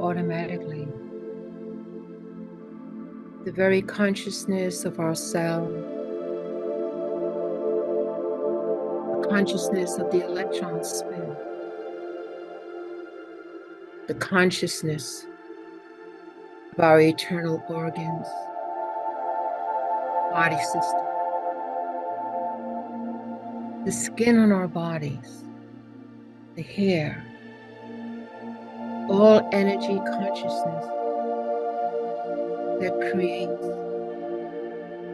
automatically. The very consciousness of our cell, the consciousness of the electron spin, the consciousness of our eternal organs, body system, the skin on our bodies, the hair, all energy consciousness that creates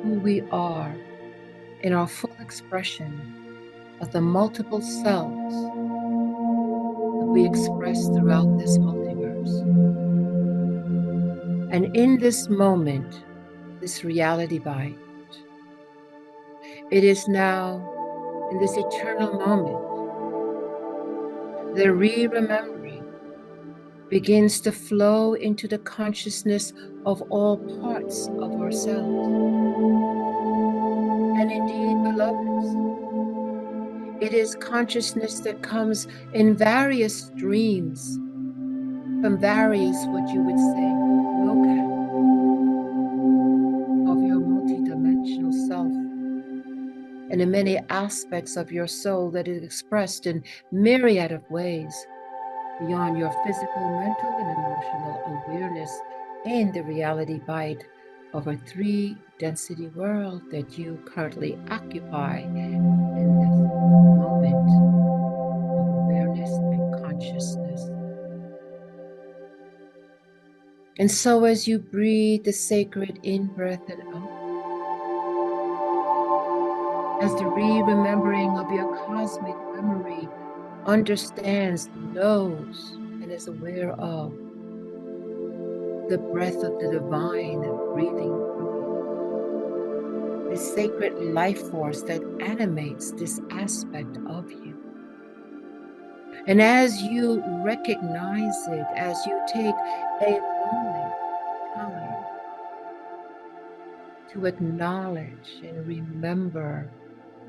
who we are in our full expression of the multiple selves that we express throughout this multiverse. And in this moment, this reality bite, it is now in this eternal moment, the re-remembering begins to flow into the consciousness of all parts of ourselves. And indeed, beloveds, it is consciousness that comes in various streams from various, what you would say, locales of your multidimensional self, and in many aspects of your soul that is expressed in myriad of ways beyond your physical, mental, and emotional awareness in the reality bite of a 3-density world that you currently occupy in this moment of awareness and consciousness. And so as you breathe the sacred in-breath and out, as the re-remembering of your cosmic memory understands, knows, and is aware of the breath of the divine breathing through you, the sacred life force that animates this aspect of you. And as you recognize it, as you take a moment, time, to acknowledge and remember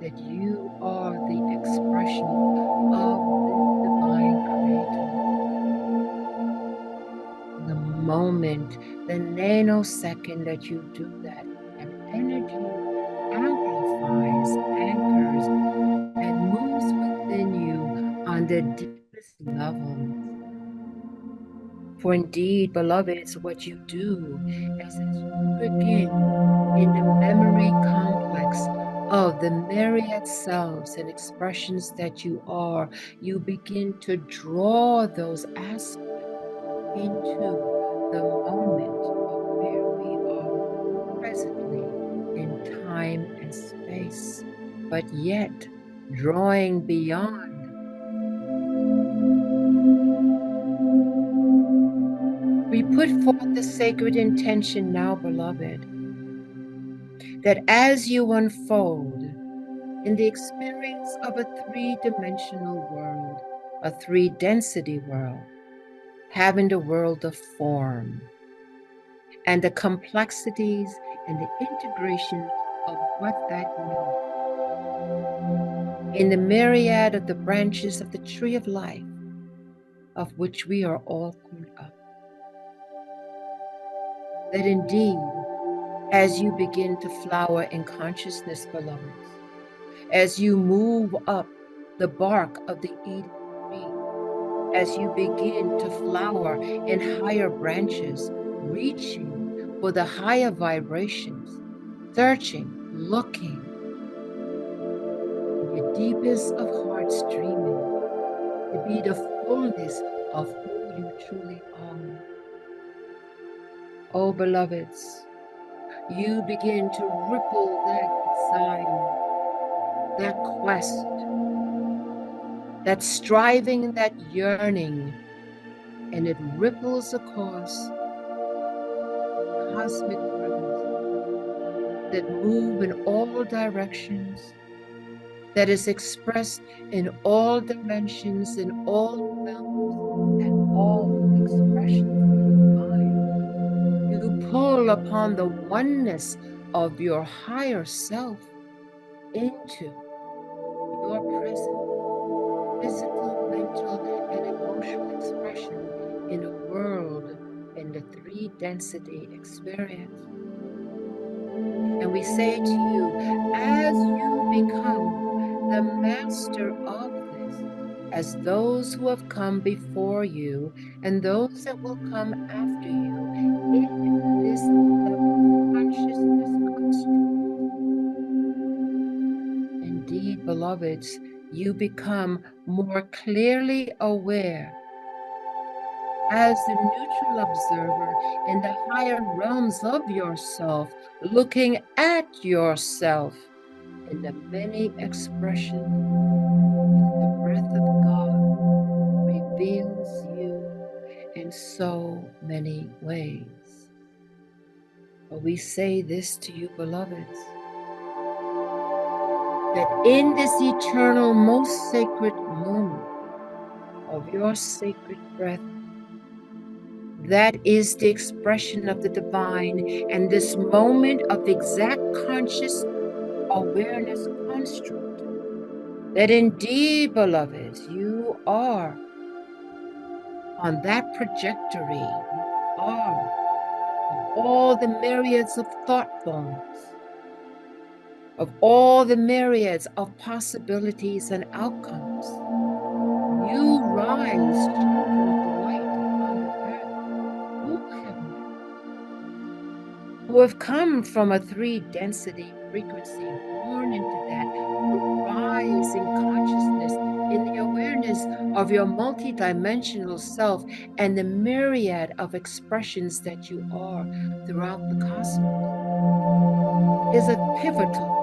that you are the expression of this divine creator. The moment, the nanosecond that you do that, an energy amplifies, anchors, and moves within you on the deepest levels. For indeed, beloveds, what you do is as you begin in the memory complex of the myriad selves and expressions that you are, you begin to draw those aspects into the moment of where we are presently in time and space, but yet drawing beyond. We put forth the sacred intention now, beloved, that as you unfold in the experience of a 3-dimensional world, a 3-density world, having the world of form, and the complexities and the integration of what that means, in the myriad of the branches of the tree of life, of which we are all caught up. That indeed, as you begin to flower in consciousness, beloveds, as you move up the bark of the Eden tree, as you begin to flower in higher branches, reaching for the higher vibrations, searching, looking, in your deepest of hearts dreaming to be the fullness of who you truly are. Oh, beloveds, you begin to ripple that desire, that quest, that striving, that yearning, and it ripples across cosmic rivers that move in all directions, that is expressed in all dimensions, in all realms, and all expressions of mind. You pull upon the oneness of your higher self into your present physical, mental, and emotional expression in a world density experience. And we say to you, as you become the master of this, as those who have come before you and those that will come after you in this level of consciousness construct, indeed, beloveds, you become more clearly aware as the neutral observer in the higher realms of yourself, looking at yourself in the many expressions as the breath of God reveals you in so many ways. But we say this to you, beloveds, that in this eternal, most sacred moment of your sacred breath, that is the expression of the divine, and this moment of exact conscious awareness construct, that indeed, beloveds, you are on that trajectory, you are of all the myriads of thought forms, of all the myriads of possibilities and outcomes. You rise, children of the light upon the earth, who have met, who have come from a 3-density frequency, born into that, to rise in consciousness, in the awareness of your multidimensional self and the myriad of expressions that you are throughout the cosmos, is a pivotal,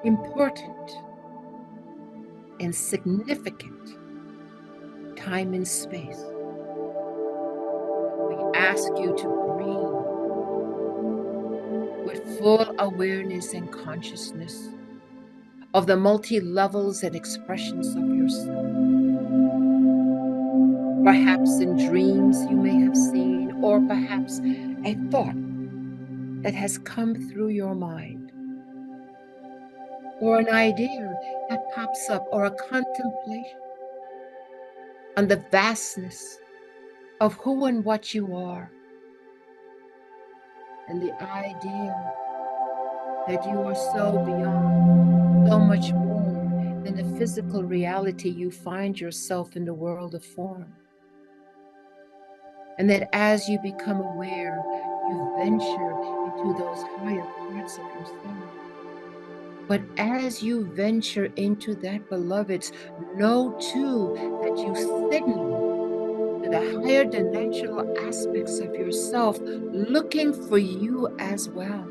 important, and significant time and space. We ask you to breathe with full awareness and consciousness of the multi-levels and expressions of yourself. Perhaps in dreams you may have seen, or perhaps a thought that has come through your mind, or an idea that pops up, or a contemplation on the vastness of who and what you are, and the idea that you are so beyond, so much more than the physical reality you find yourself in the world of form. And that as you become aware, you venture into those higher parts of yourself. But as you venture into that, beloveds, know too that you signal to the higher dimensional aspects of yourself, looking for you as well.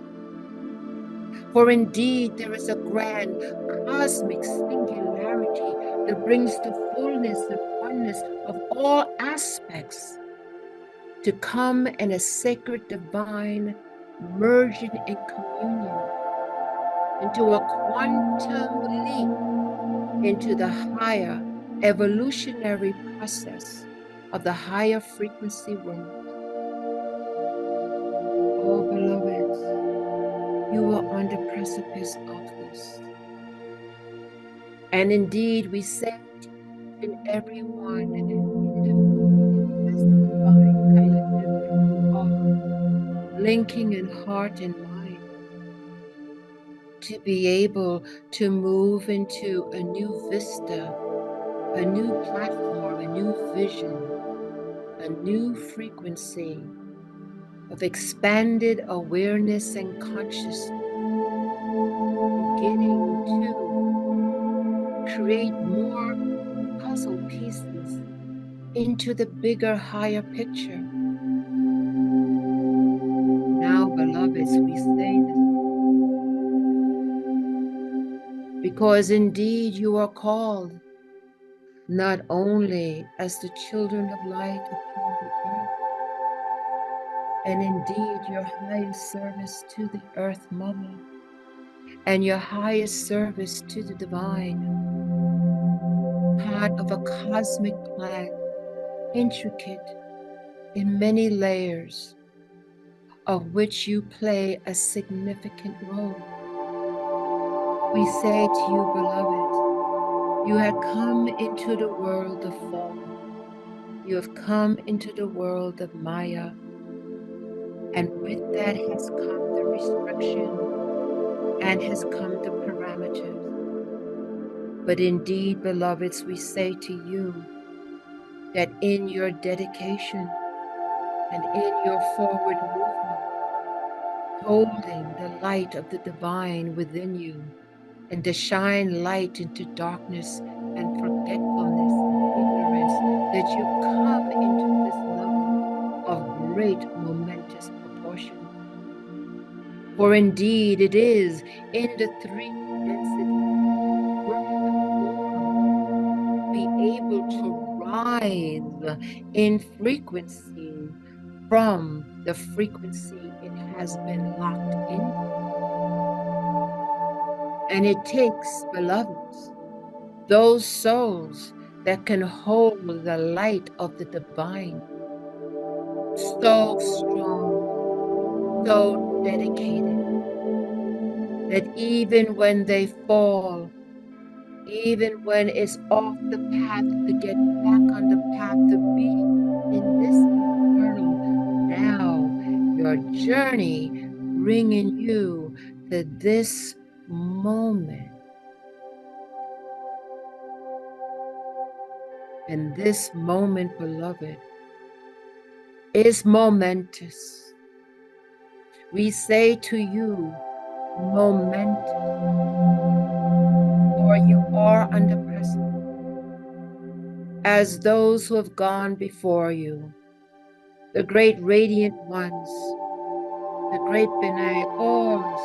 For indeed, there is a grand cosmic singularity that brings the fullness and oneness of all aspects to come in a sacred divine merging in communion into a quantum leap into the higher evolutionary process of the higher frequency world. Oh, beloveds, you are on the precipice of this. And indeed, we say to each and every one individually as the divine collective that you are, linking in heart and mind, to be able to move into a new vista, a new platform, a new vision, a new frequency of expanded awareness and consciousness, beginning to create more puzzle pieces into the bigger, higher picture. Now, beloveds, we say this because indeed you are called not only as the children of light upon the earth, and indeed your highest service to the earth mother, and your highest service to the divine, part of a cosmic plan, intricate in many layers, of which you play a significant role. We say to you, beloved, you had come into the world of form, You have come into the world of Maya, and with that has come the restriction and has come the parameters. But indeed, beloveds, we say to you that in your dedication and in your forward movement, holding the light of the divine within you, and to shine light into darkness and forgetfulness and ignorance, that you come into this level of great momentous proportions. For indeed it is in the 3D density where the form be able to rise in frequency from the frequency it has been locked into. And it takes, beloveds, those souls that can hold the light of the divine so strong, so dedicated, that even when they fall, even when it's off the path, to get back on the path to be in this eternal now, your journey bringing you to this moment. And this moment, beloved, is momentous. We say to you, momentous, for you are on the precipice, as those who have gone before you, the great radiant ones, the great Benai Ors,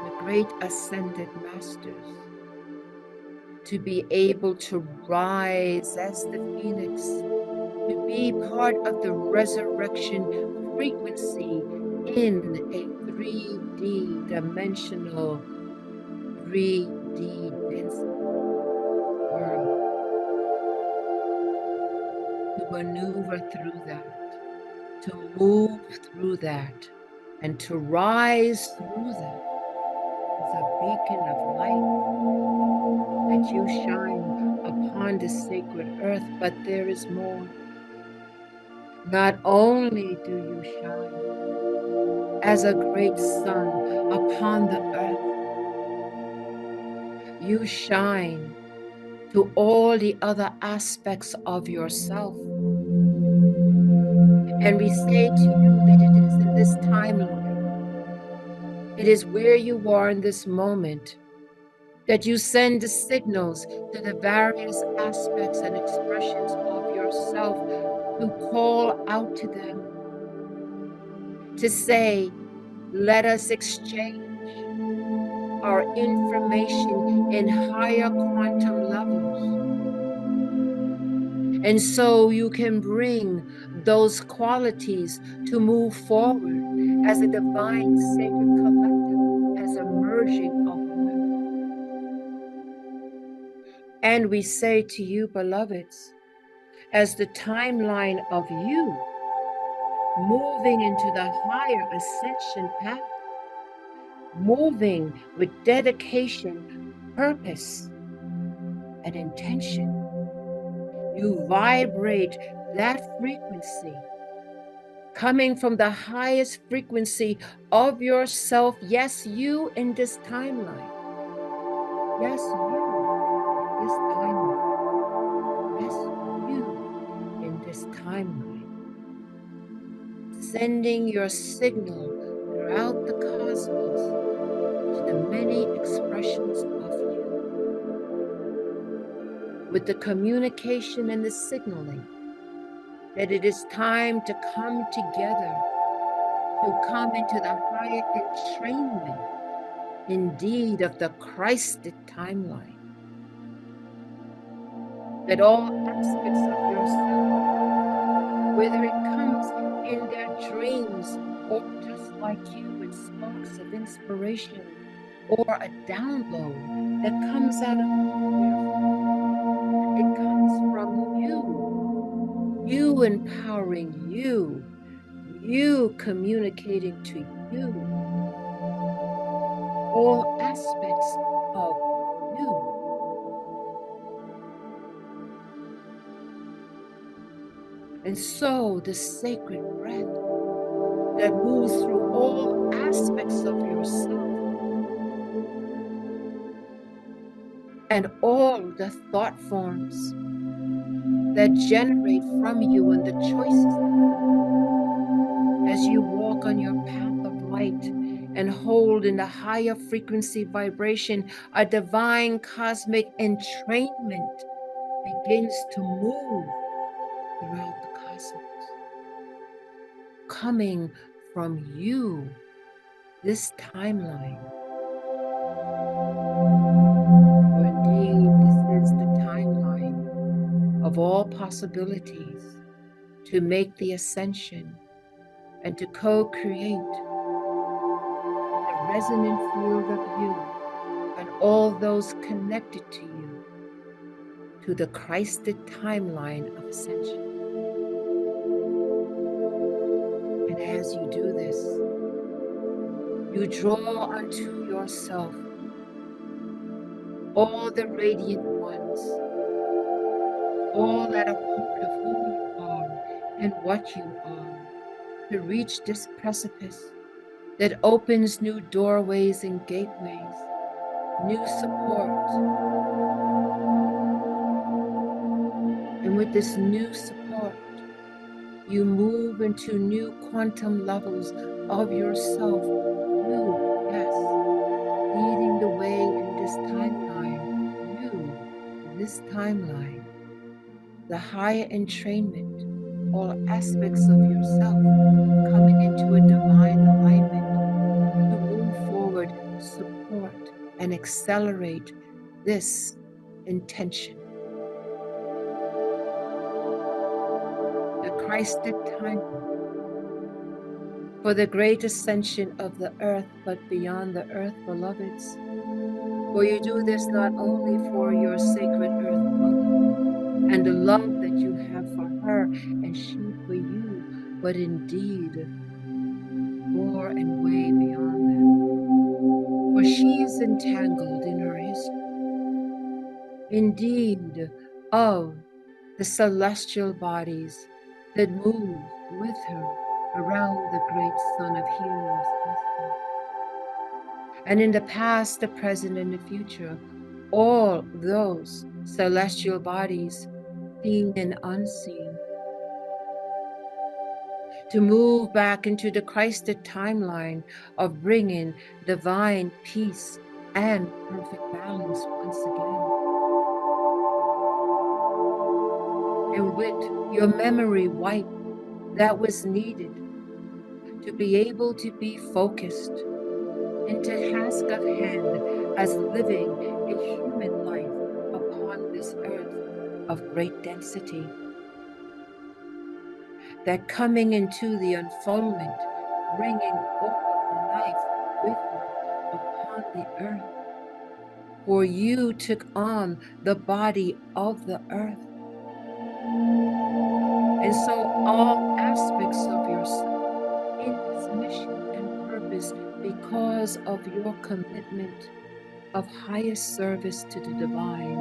the great ascended masters, to be able to rise as the phoenix, to be part of the resurrection frequency in a 3D dimensional, 3D density world, to maneuver through that, to move through that, and to rise through that as a beacon of light that you shine upon the sacred earth. But there is more. Not only do you shine as a great sun upon the earth, you shine to all the other aspects of yourself. And we say to you that it is in this timeline, it is where you are in this moment, that you send the signals to the various aspects and expressions of yourself to call out to them, to say, let us exchange our information in higher quantum levels. And so you can bring those qualities to move forward as a divine sacred collective, as a merging of one. And we say to you, beloveds, as the timeline of you moving into the higher ascension path, moving with dedication, purpose, and intention, you vibrate that frequency coming from the highest frequency of yourself. Yes, you in this timeline. Yes, you in this timeline. Yes, you in this timeline. Sending your signal throughout the cosmos to the many expressions of you, with the communication and the signaling that it is time to come together, to come into the higher entrainment, indeed, of the Christed timeline. That all aspects of yourself, whether it comes in their dreams or just like you with sparks of inspiration or a download that comes out of nowhere from you, it comes from you empowering you communicating to you all aspects of you. And so the sacred breath that moves through all aspects of yourself and all the thought forms that generate from you and the choices that you make as you walk on your path of light and hold in the higher frequency vibration, a divine cosmic entrainment begins to move throughout the cosmos, coming from you, this timeline. For indeed, this is the timeline of all possibilities to make the ascension and to co-create in the resonant field of you and all those connected to you to the Christed timeline of ascension. And as you do this, you draw unto yourself all the radiant ones, all that are part of who you are and what you are, to reach this precipice that opens new doorways and gateways, new support. And with this new support, you move into new quantum levels of yourself. You, yes, leading the way in this timeline. You, this timeline, the higher entrainment, all aspects of yourself coming into a divine alignment to move forward, support, and accelerate this intention. The Christed timeline for the great ascension of the earth, but beyond the earth, beloveds. For you do this not only for your sacred earth mother and the love that you have for her and she for you, but indeed more and way beyond that. For she is entangled in her history, indeed, of the celestial bodies that move with her around the great sun of Helios cluster. And in the past, the present, and the future, all those celestial bodies, seen and unseen, to move back into the Christed timeline of bringing divine peace and perfect balance once again. And with your memory wiped, that was needed to be able to be focused into task of hand as living a human life upon this earth of great density, that coming into the unfoldment, bringing all life with you upon the earth. For you took on the body of the earth. And so all aspects of yourself in this mission and purpose, because of your commitment of highest service to the divine,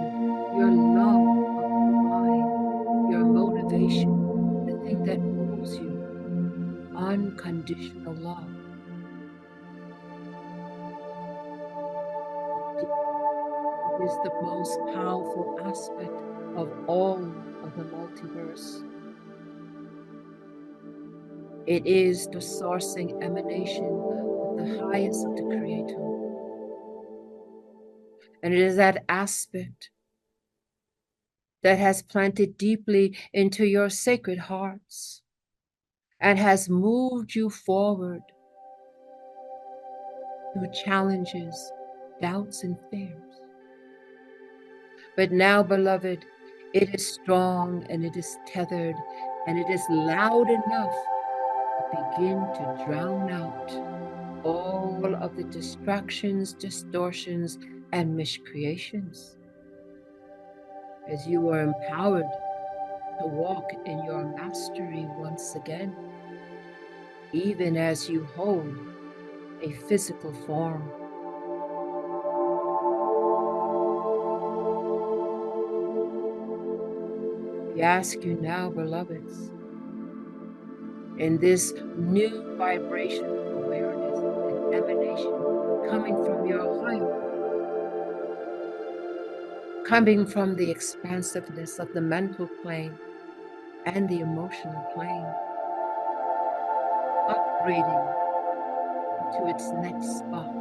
your love of the divine, your motivation, the thing that moves you, unconditional love. It is the most powerful aspect of all of the multiverse. It is the sourcing emanation of the highest of the Creator. And it is that aspect that has planted deeply into your sacred hearts and has moved you forward through challenges, doubts, and fears. But now, beloved, it is strong and it is tethered and it is loud enough to begin to drown out all of the distractions, distortions, and miscreations. As you are empowered to walk in your mastery once again, even as you hold a physical form. We ask you now, beloveds, in this new vibration of awareness and emanation coming from your higher world, coming from the expansiveness of the mental plane and the emotional plane, upgrading to its next spot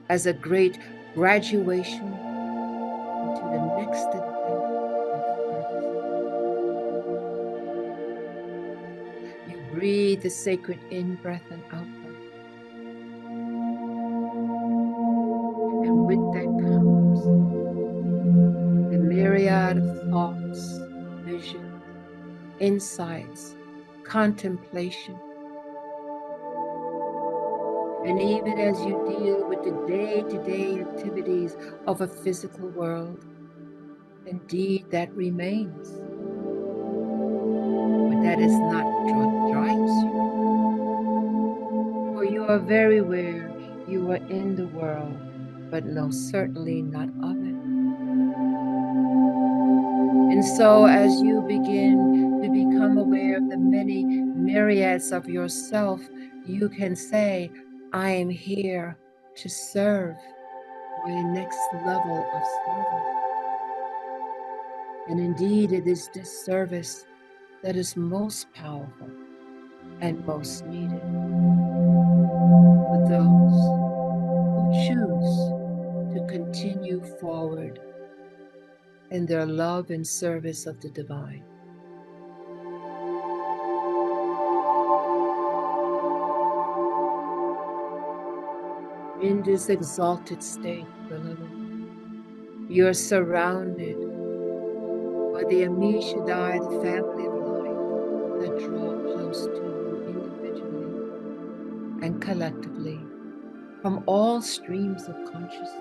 as a great graduation into the next adventure and service. You breathe the sacred in-breath and out-breath. And with that comes the myriad of thoughts, visions, insights, contemplation. And even as you deal with the day-to-day activities of a physical world, indeed that remains. But that is not what drives you. For you are very aware you are in the world, but no, certainly not of it. And so as you begin to become aware of the many myriads of yourself, you can say, I am here to serve my next level of service. And indeed, it is this service that is most powerful and most needed for those who choose to continue forward in their love and service of the divine. In this exalted state, beloved, you're surrounded by the Ami Shaddai, the family of light, that draw close to you individually and collectively from all streams of consciousness,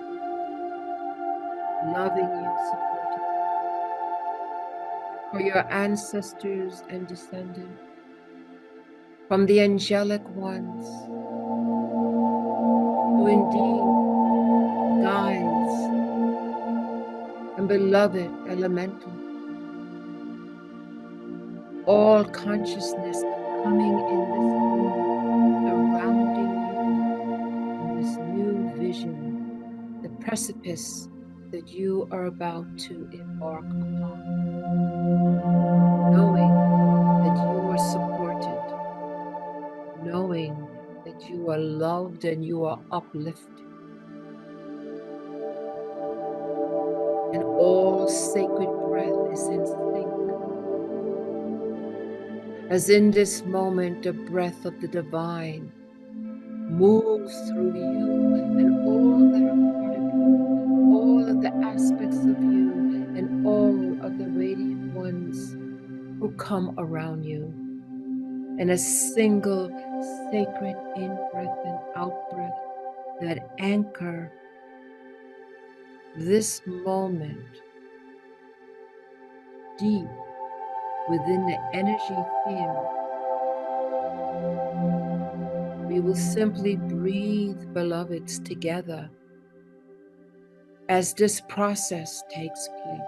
loving you, supporting you, for your ancestors and descendants, from the angelic ones, who indeed guides and beloved elemental, all consciousness coming in this moment, surrounding you in this new vision, the precipice that you are about to embark upon, knowing that you are supported, knowing that you are loved and you are uplifted. And all sacred breath is in sync. As in this moment, the breath of the divine moves through you and all that are part of you, all of the aspects of you, and all of the radiant ones who come around you. And a single sacred in-breath and out-breath that anchor this moment deep within the energy field. We will simply breathe, beloveds, together as this process takes place.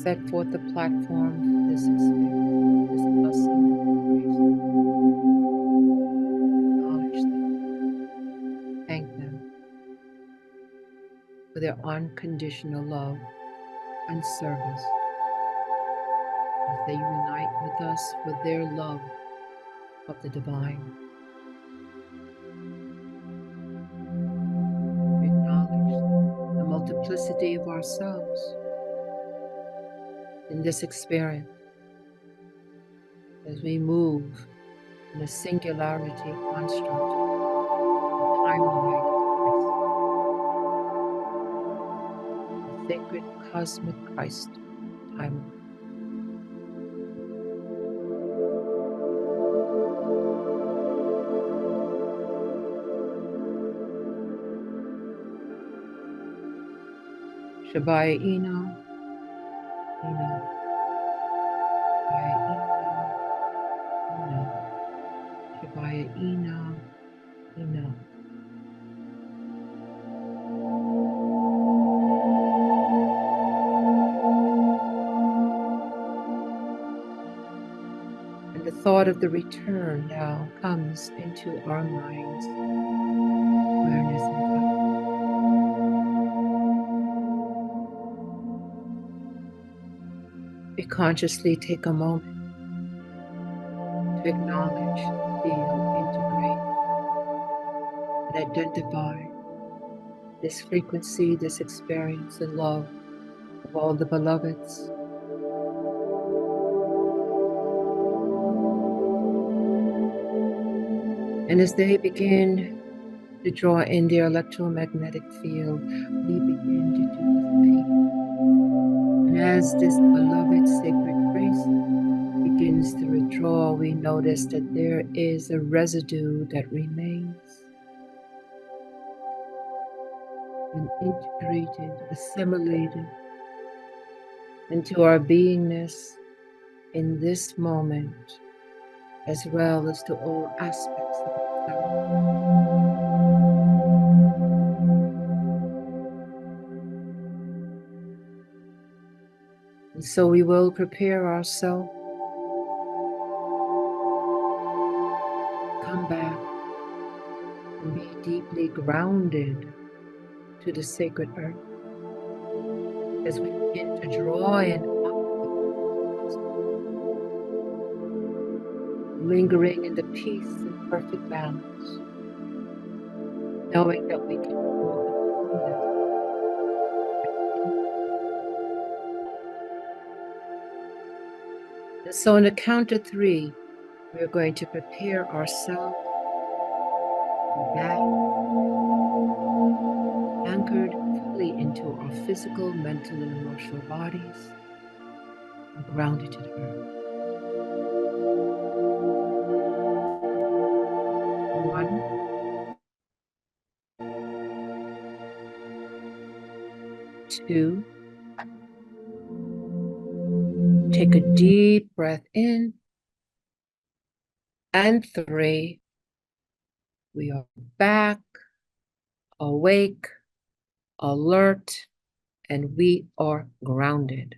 set forth the platform for this experience, this blessing, grace. Acknowledge them. Thank them for their unconditional love and service as they unite with us for their love of the divine. We acknowledge the multiplicity of ourselves in this experience as we move in a singularity construct, the timeline of Christ, the sacred cosmic Christ timeline. Shabaya Ina, Ina, Shabaya Ina, Ina, Shabaya Ina, Ina. And the thought of the return now comes into our minds, awareness and consciousness. We consciously take a moment to acknowledge, feel, integrate, and identify this frequency, this experience and love of all the beloveds. And as they begin to draw in their electromagnetic field, we begin to do the same. And as this beloved sacred grace begins to withdraw, we notice that there is a residue that remains and integrated, assimilated into our beingness in this moment, as well as to all aspects of ourselves. And so we will prepare ourselves, come back and be deeply grounded to the sacred earth as we begin to draw in lingering in the peace and perfect balance, knowing that we can walk upon this. And so on the count of 3, we're going to prepare ourselves back, anchored fully into our physical, mental, and emotional bodies, and grounded to the earth. 1, 2, take a deep breath in, and 3, we are back, awake, alert, and we are grounded.